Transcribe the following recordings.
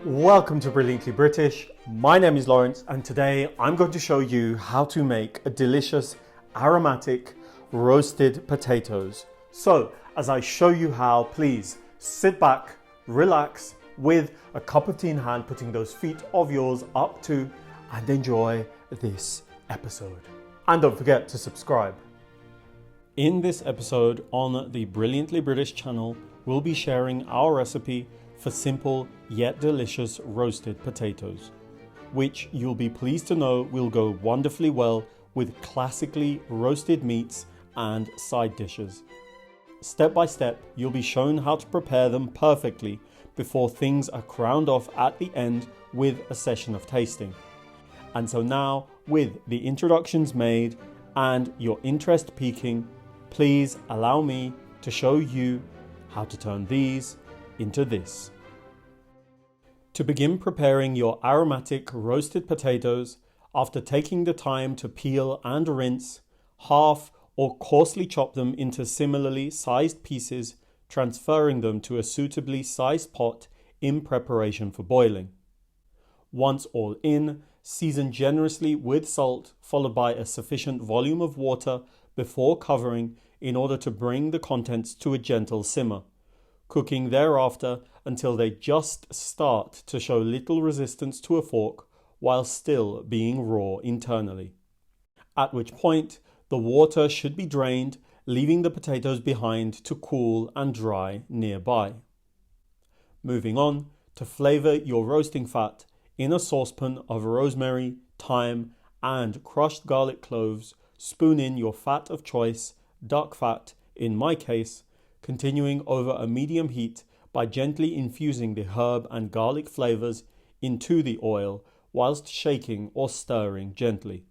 Welcome to Brilliantly British. My name is Lawrence and today I'm going to show you how to make a delicious aromatic roasted potatoes. So as I show you how, please sit back, relax with a cup of tea in hand, putting those feet of yours up to and enjoy this episode. And don't forget to subscribe. In this episode on the Brilliantly British channel, we'll be sharing our recipe for simple yet delicious roasted potatoes, which you'll be pleased to know will go wonderfully well with classically roasted meats and side dishes. Step by step, you'll be shown how to prepare them perfectly before things are crowned off at the end with a session of tasting. And so now, with the introductions made and your interest peaking, please allow me to show you how to turn these into this. To begin preparing your aromatic roasted potatoes, after taking the time to peel and rinse, half or coarsely chop them into similarly sized pieces, transferring them to a suitably sized pot in preparation for boiling. Once all in, season generously with salt, followed by a sufficient volume of water before covering in order to bring the contents to a gentle simmer, cooking thereafter until they just start to show little resistance to a fork while still being raw internally. At which point, the water should be drained, leaving the potatoes behind to cool and dry nearby. Moving on to flavour your roasting fat in a saucepan of rosemary, thyme and crushed garlic cloves. Spoon in your fat of choice, duck fat in my case, continuing over a medium heat by gently infusing the herb and garlic flavours into the oil whilst shaking or stirring gently.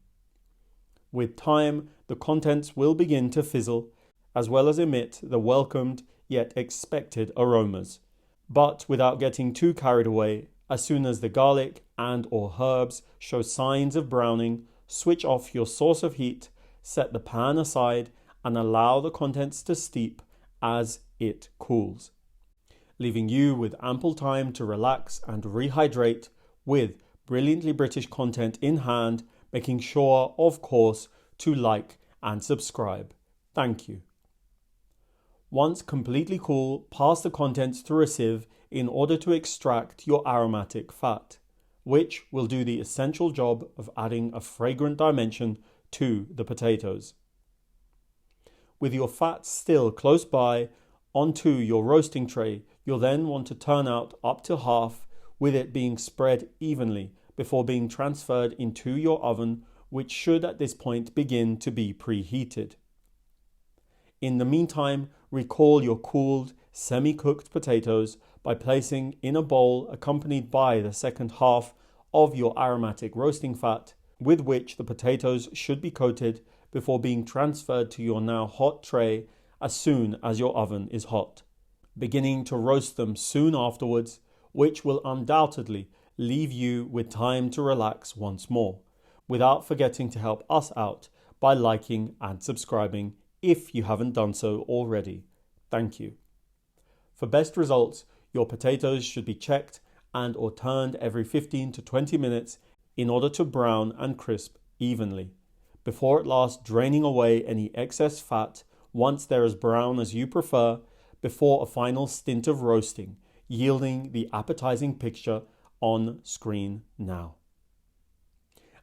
With time, the contents will begin to fizzle, as well as emit the welcomed yet expected aromas. But without getting too carried away, as soon as the garlic and or herbs show signs of browning, switch off your source of heat, set the pan aside and allow the contents to steep as it cools, leaving you with ample time to relax and rehydrate with Brilliantly British content in hand, making sure, of course, to like and subscribe. Thank you. Once completely cool, pass the contents through a sieve in order to extract your aromatic fat, which will do the essential job of adding a fragrant dimension to the potatoes. With your fat still close by, onto your roasting tray, you'll then want to turn out up to half, with it being spread evenly before being transferred into your oven, which should at this point begin to be preheated. In the meantime, recall your cooled, semi-cooked potatoes by placing in a bowl accompanied by the second half of your aromatic roasting fat, with which the potatoes should be coated before being transferred to your now hot tray as soon as your oven is hot, beginning to roast them soon afterwards, which will undoubtedly leave you with time to relax once more, without forgetting to help us out by liking and subscribing if you haven't done so already. Thank you. For best results, your potatoes should be checked and or turned every 15 to 20 minutes in order to brown and crisp evenly, before at last draining away any excess fat once they're as brown as you prefer, before a final stint of roasting, yielding the appetizing picture on screen now.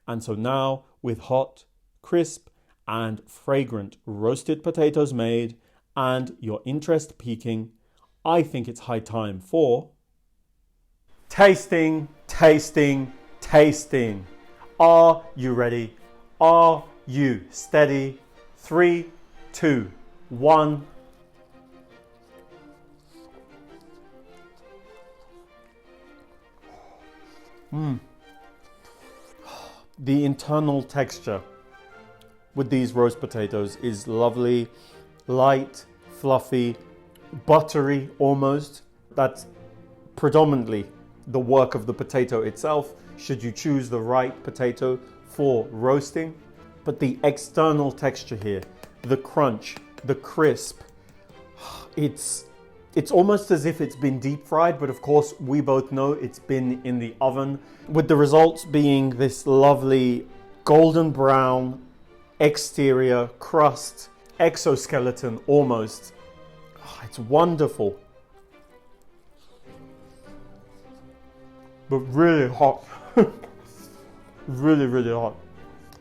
And so now, with hot, crisp and fragrant roasted potatoes made and your interest peaking, I think it's high time for tasting, tasting, tasting. Are you ready? Are you steady? 3, 2, 1. The internal texture with these roast potatoes is lovely, light, fluffy, buttery almost. That's predominantly the work of the potato itself, should you choose the right potato for roasting. But the external texture here, the crunch, the crisp, it's It's almost as if it's been deep fried, but of course we both know it's been in the oven, with the results being this lovely golden brown exterior crust, exoskeleton almost. Oh, it's wonderful, but really hot. Really hot.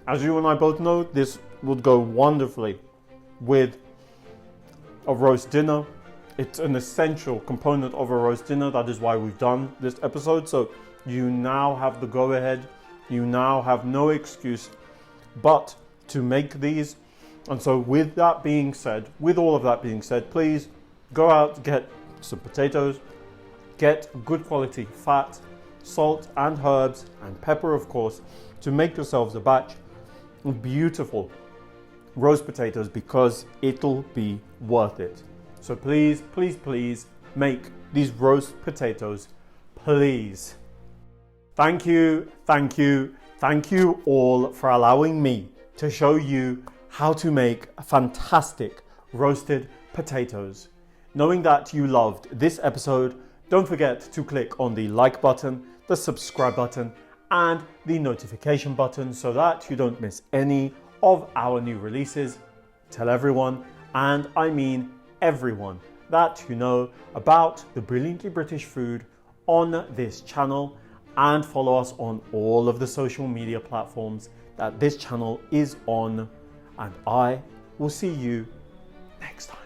As you and I both know, this would go wonderfully with a roast dinner. It's an essential component of a roast dinner. That is why we've done this episode. So you now have the go ahead. You now have no excuse but to make these. And so with that being said, with all of that being said, please go out, get some potatoes, get good quality fat, salt and herbs and pepper, of course, to make yourselves a batch of beautiful roast potatoes, because it'll be worth it. So please make these roast potatoes, please. Thank you all for allowing me to show you how to make fantastic roasted potatoes. Knowing that you loved this episode, don't forget to click on the like button, the subscribe button, and the notification button so that you don't miss any of our new releases. Tell everyone, and I mean everyone, that you know about the Brilliantly British food on this channel, and follow us on all of the social media platforms that this channel is on, and I will see you next time.